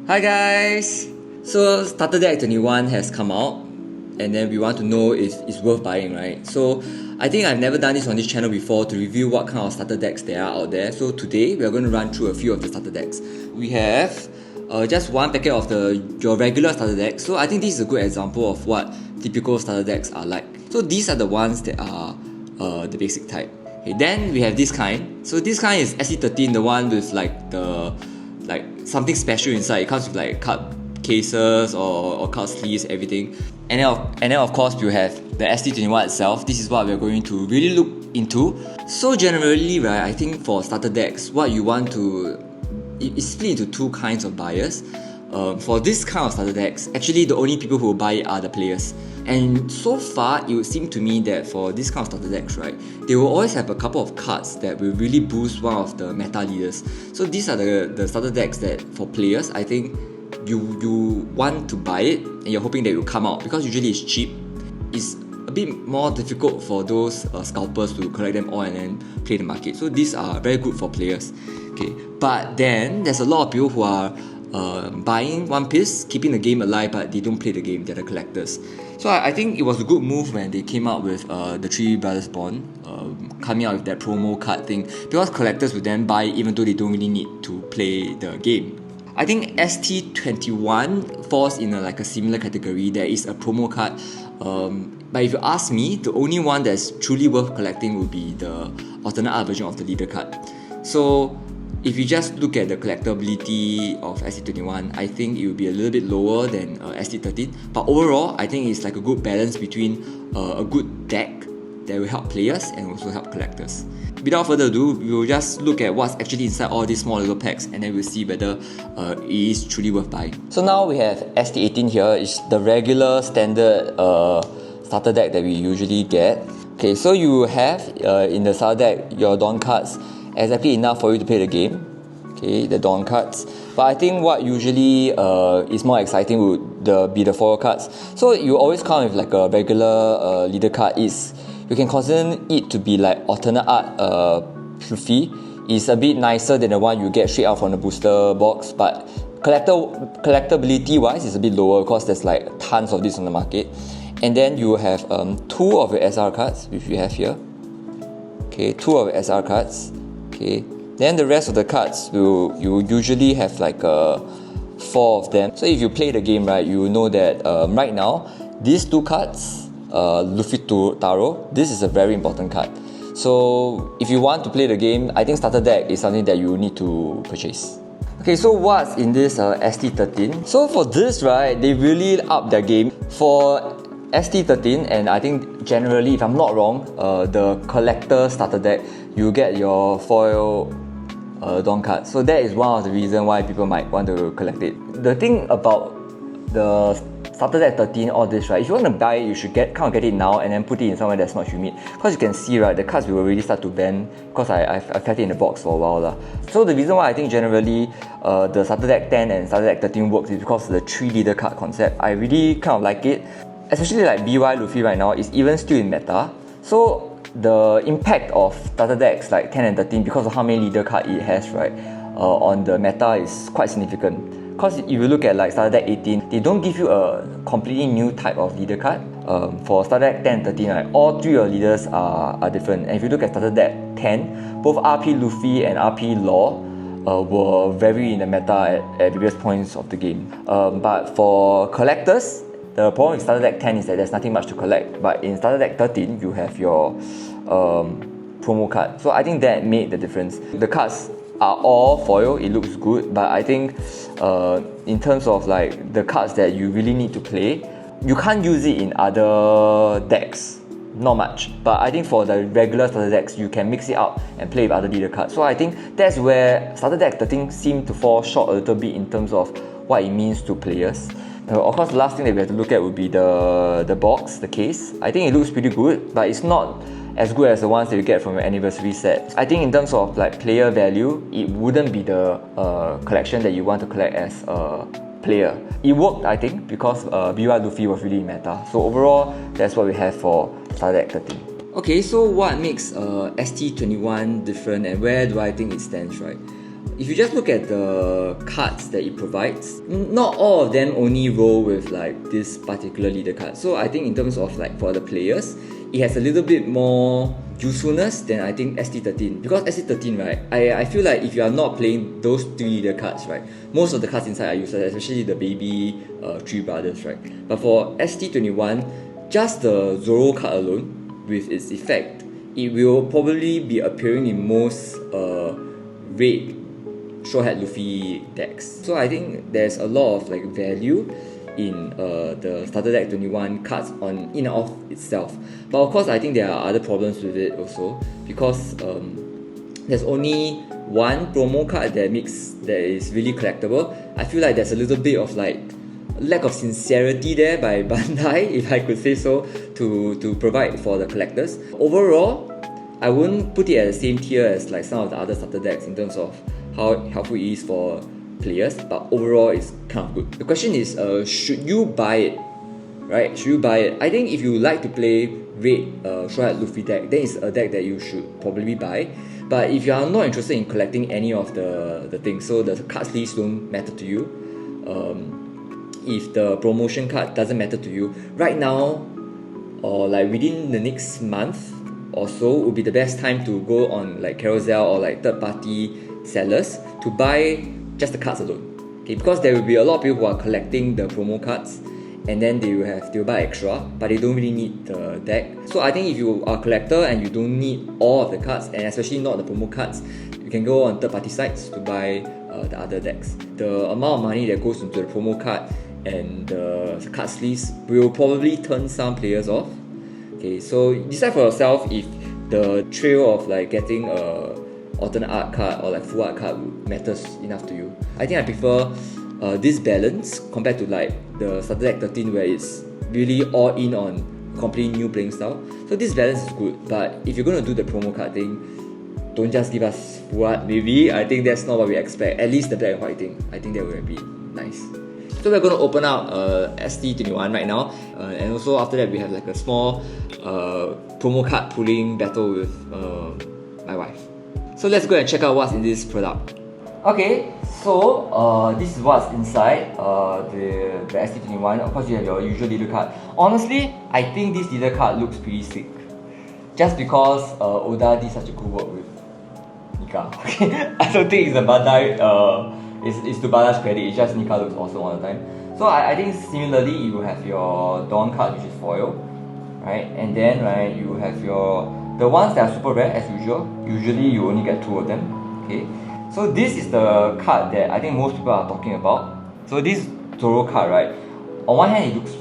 Hi guys! So Starter Deck 21 has come out, and then we want to know if it's worth buying, right? So I think I've never done this on this channel before to review what kind of starter decks there are out there. So today we are going to run through a few of the starter decks. We have just one packet of your regular starter deck. So I think this is a good example of what typical starter decks are like. So these are the ones that are the basic type. Okay, then we have this kind. So this kind is ST-13, the one with like something special inside. It comes with like card cases or card sleeves, everything. And then of course we have the ST-21 itself. This is what we're going to really look into. So generally, right, I think for starter decks, what you want to it's split into two kinds of buyers. For this kind of starter decks, actually the only people who will buy it are the players. And so far, it would seem to me that for this kind of starter decks, right, they will always have a couple of cards that will really boost one of the meta leaders. So these are the starter decks that for players, I think you want to buy it and you're hoping that it will come out, because usually it's cheap. It's a bit more difficult for those scalpers to collect them all and then play the market. So these are very good for players. Okay, but then there's a lot of people who are buying one piece, keeping the game alive, but they don't play the game. They're the collectors. So I think it was a good move when they came out with the Three Brothers Bond, coming out with that promo card thing, because collectors would then buy even though they don't really need to play the game. I think ST-21 falls in like a similar category. There is a promo card, but if you ask me, the only one that's truly worth collecting would be the alternate art version of the leader card. So if you just look at the collectability of ST-21, I think it will be a little bit lower than ST-13. But overall, I think it's like a good balance between a good deck that will help players and also help collectors. Without further ado, we will just look at what's actually inside all these small little packs, and then we'll see whether it is truly worth buying. So now we have ST-18 here. It's the regular standard starter deck that we usually get. Okay, so you have in the starter deck your Dawn cards, exactly enough for you to play the game. Okay, the Dawn cards. But I think what usually is more exciting would be the foil cards. So you always come with like a regular leader card. You can consider it to be like alternate art fluffy. It's a bit nicer than the one you get straight out from the booster box, but collectability wise it's a bit lower because there's like tons of this on the market. And then you have two of your SR cards, which we have here. Okay, two of your SR cards. Okay, then the rest of the cards you usually have like four of them. So if you play the game, right, you know that right now these two cards, Luffy to Taro, this is a very important card. So if you want to play the game, I think starter deck is something that you need to purchase. Okay, so what's in this ST-13? So for this, right, they really up their game. For ST-13, and I think generally, if I'm not wrong, the collector starter deck, you get your foil Dawn card. So that is one of the reasons why people might want to collect it. The thing about the starter deck 13, all this, right, if you want to buy it, you should get it now and then put it in somewhere that's not humid. Because you can see, right, the cards will really start to bend because I've kept it in the box for a while lah. So the reason why I think generally the starter deck 10 and starter deck 13 works is because of the 3 leader card concept. I really kind of like it. Especially like BY Luffy right now is even still in meta. So the impact of starter decks like 10 and 13, because of how many leader card it has, right, on the meta is quite significant. Because if you look at like starter deck 18, they don't give you a completely new type of leader card. For starter deck 10 and 13, right, all 3 of leaders are different. And if you look at starter deck 10, both RP Luffy and RP Law were very in the meta at various points of the game. But for collectors, the problem with starter deck 10 is that there's nothing much to collect, but in starter deck 13 you have your promo card. So I think that made the difference. The cards are all foil, it looks good, but I think in terms of like the cards that you really need to play, you can't use it in other decks, not much. But I think for the regular starter decks, you can mix it out and play with other leader cards. So I think that's where starter deck 13 seemed to fall short a little bit in terms of what it means to players. Of course, the last thing that we have to look at would be the box, the case. I think it looks pretty good, but it's not as good as the ones that you get from your anniversary set. I think in terms of like player value, it wouldn't be the collection that you want to collect as a player. It worked, I think, because BY Luffy was really meta. So overall, that's what we have for starter deck 13. Okay, so what makes ST-21 different and where do I think it stands, right? if you just look at the cards that it provides, not all of them only roll with like this particular leader card. So I think in terms of like for the players, it has a little bit more usefulness than I think ST-13. Because ST-13, right, I feel like if you are not playing those 3 leader cards, right, most of the cards inside are useless, especially the baby 3 brothers, right. But for ST-21, just the Zoro card alone, with its effect, it will probably be appearing in most red Straw Hat Luffy decks. So I think there's a lot of like value in the starter deck 21 cards in and of itself. But of course, I think there are other problems with it also, because there's only one promo card that is really collectible. I feel like there's a little bit of like lack of sincerity there by Bandai, if I could say so, to provide for the collectors. Overall, I wouldn't put it at the same tier as like some of the other starter decks in terms of how helpful it is for players, but overall it's kind of good. The question is, should you buy it? Right? Should you buy it? I think if you like to play red Straw Hat Luffy deck, then it's a deck that you should probably buy. But if you are not interested in collecting any of the things, so the card sleeves don't matter to you, if the promotion card doesn't matter to you, right now, or like within the next month or so, would be the best time to go on like Carousel or like third-party sellers to buy just the cards alone. Okay, because there will be a lot of people who are collecting the promo cards, and then they will buy extra, but they don't really need the deck. So I think if you are a collector and you don't need all of the cards, and especially not the promo cards, you can go on third-party sites to buy the other decks. The amount of money that goes into the promo card and the card sleeves will probably turn some players off. Okay, so decide for yourself if the trail of like getting a alternate art card or like full art card matters enough to you. I think I prefer this balance compared to like the starter deck 13 where it's really all in on completely new playing style. So this balance is good, but if you're going to do the promo card thing, don't just give us full art maybe. I think that's not what we expect, at least the black and white thing. I think that would be nice. So we're going to open up ST-21 right now, and also after that we have like a small promo card pulling battle with my wife. So let's go and check out what's in this product. Okay, so this is what's inside the ST-21. Of course you have your usual leader card. Honestly, I think this leader card looks pretty sick. Just because Oda did such a cool work with Nika. Okay, I don't think it's a Bandai, it's to Bandai's credit, it's just Nika looks awesome all the time. So I think similarly you have your Dawn card, which is foil, right? And then right, you have the ones that are super rare as usual. Usually you only get 2 of them. Okay. So this is the card that I think most people are talking about. So this Zoro card, right? On one hand it looks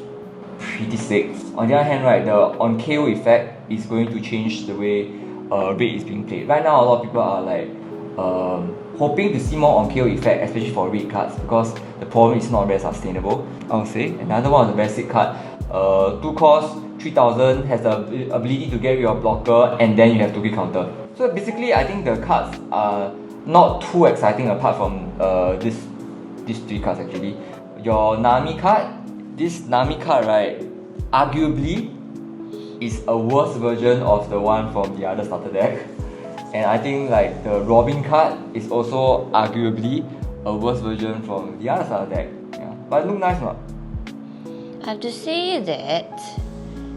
pretty sick. On the other hand, right, the on KO effect is going to change the way red is being played. Right now a lot of people are like hoping to see more on KO effect, especially for red cards, because the problem is not very sustainable, I would say. Another one is a very sick card. 2 cost, 3000, has the ability to get rid of blocker, and then you have to counter. So basically I think the cards are not too exciting apart from these 3 cards actually. Your Nami card, this Nami card, right, arguably is a worse version of the one from the other starter deck. And I think like the Robin card is also arguably a worse version from the other starter deck. Yeah. But it look nice, not? I have to say that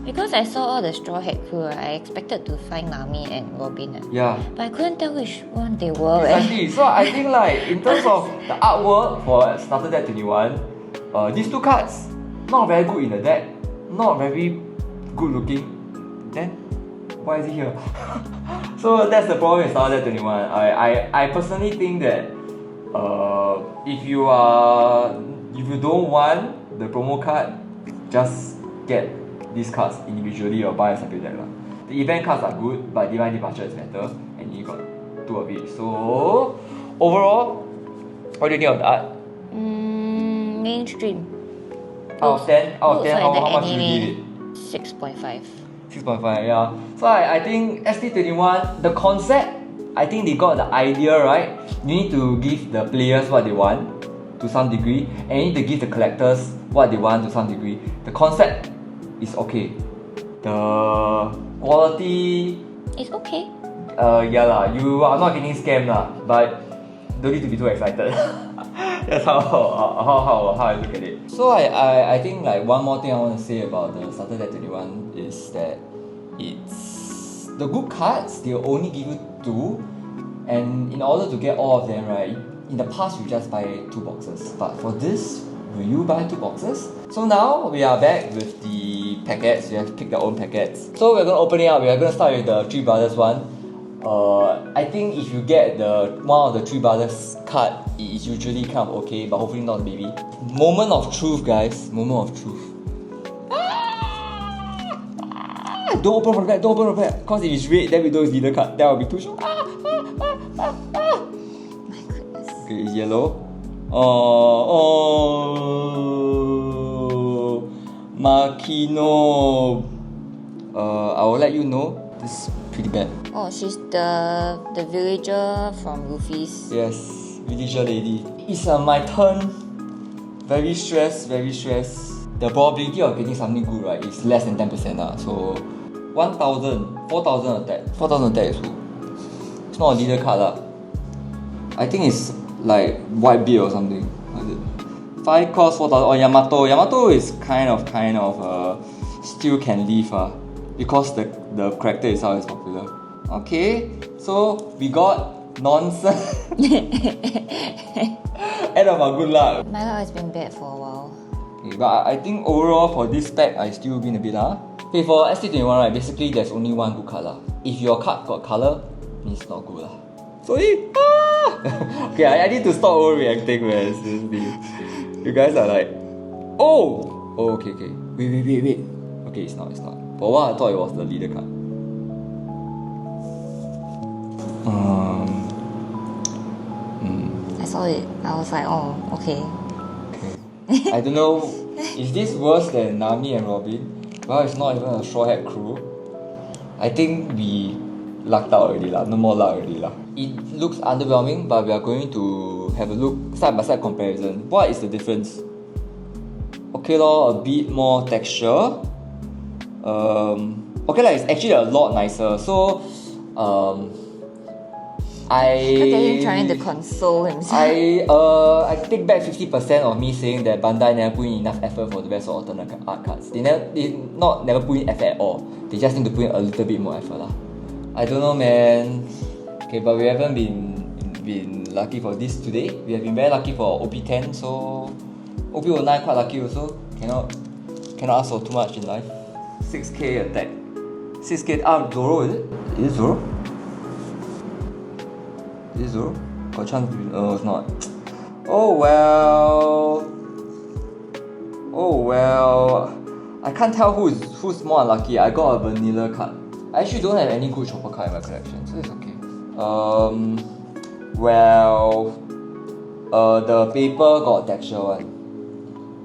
because I saw all the Straw Hat crew, I expected to find Nami and Robin. Yeah. But I couldn't tell which one they were. Exactly. So I think like in terms of the artwork for starter deck 21, these 2 cards not very good in the deck, not very good looking. Then why is it here? So that's the problem with starter deck 21. I personally think that if you don't want the promo card, just get these cards individually or buy a separate deck. The event cards are good, but Divine Departure is better, and you got 2 of it. So overall, what do you think of the art? Mainstream. Out of 10, how much do you give it? 6.5. 6.5, yeah. So I think ST-21, the concept, I think they got the idea right. You need to give the players what they want to some degree, and you need to give the collectors what they want to some degree. The concept is okay. The quality, It's okay. yeah lah, you are not getting scammed lah. But don't need to be too excited. That's how I look at it. So I think like one more thing I want to say about the Starter Deck 21 is that it's the good cards, they'll only give you 2, and in order to get all of them, right, in the past you just buy 2 boxes, but for this, will you buy 2 boxes? So now we are back with the packets. You have to pick your own packets. So we're going to open it up. We are going to start with the Three Brothers one. I think if you get the one of the Three Brothers card, it is usually kind of okay, but hopefully not the baby. Moment of truth, guys. Moment of truth. Don't open from the back, don't open from the back. Because if it's red, then we know it's leader card. That will be too short. My goodness. Okay, it's yellow. Makino. I will let you know. This is pretty bad. Oh, she's the villager from Luffy's. Yes, villager lady. It's my turn. Very stressed, very stressed. The probability of getting something good, right, is less than 10%. So 1,000, 4,000 attack. 4,000 attack is who? It's not a leader card. I think it's like white beard or something. What is it? 5 cost 4,000. Oh, Yamato. Yamato is kind of still can live because the character itself is popular. Okay, so we got nonsense. End of our good luck. My luck has been bad for a while. Okay, but I think overall for this pack, I still win a bit. Okay, for ST-21, right, basically there's only one good card. If your card got color, it's not good. Sorry. Okay, I need to stop overreacting, man. Seriously. You guys are like, oh, okay. Wait. Okay, it's not. For a while, I thought it was the leader card. I saw it. I was like, oh, okay. I don't know, is this worse than Nami and Robin? Well, it's not even a Straw Hat crew. I think we lucked out already no more luck already It looks underwhelming, but we are going to have a look side by side comparison. What is the difference? Okay lor, a bit more texture. Okay it's actually a lot nicer. So Look at him trying to console himself. I take back 50% of me saying that Bandai never put in enough effort for the rest of alternate art cards. They never put in effort at all. They just need to put in a little bit more effort I don't know, man. Okay, but we haven't been lucky for this today. We have been very lucky for OP10, so OP09 quite lucky also. Cannot ask for too much in life. 6k attack. 6k. Zoro is it? Is it Zoro? Is it Zoro? Got chance to be. No, it's not. Oh well. I can't tell who's more unlucky. I got a vanilla card. I actually don't have any good chopper card in my collection, so it's okay. The paper got texture one.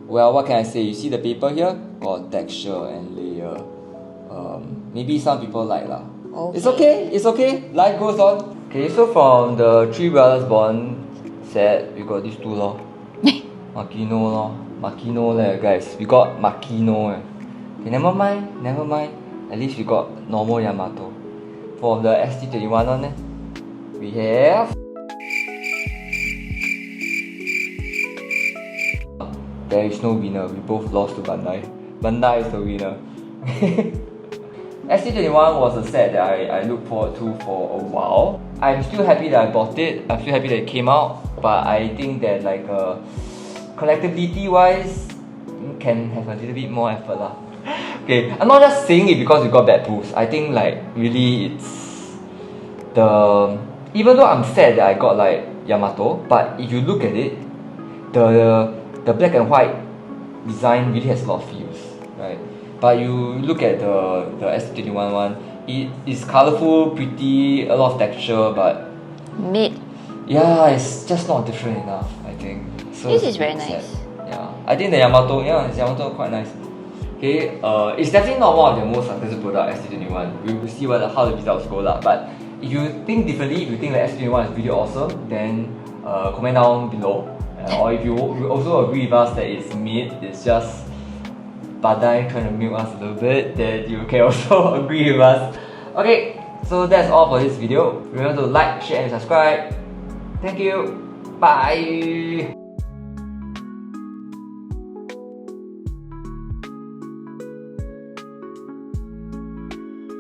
Well, what can I say? You see the paper here? Got texture and layer. Maybe some people like lah. Okay. It's okay. Life goes on. Okay, so from the Three Brothers Bond set, we got these two lor. Makino guys. We got Makino Okay, never mind. At least we got normal Yamato. For the ST-21 one we have... There is no winner. We both lost to Bandai. Bandai is the winner. ST-21 was a set that I looked forward to for a while. I'm still happy that I bought it. I'm still happy that it came out. But I think that like collectability wise, can have a little bit more effort Okay, I'm not just saying it because we got bad pulls. I think like really it's even though I'm sad that I got like Yamato, but if you look at it, the black and white design really has a lot of feels, right? But you look at the ST-21 one, it is colourful, pretty, a lot of texture, but mid. Yeah, it's just not different enough, I think. So this is very nice. Yeah, I think the Yamato quite nice. Okay, it's definitely not one of the most successful products, ST-21. We will see how the results go But if you think differently, if you think that ST-21 is really awesome, then comment down below. Or if you also agree with us that it's mid, it's just Bandai trying to milk us a little bit, then you can also agree with us. Okay, so that's all for this video. Remember to like, share and subscribe. Thank you. Bye!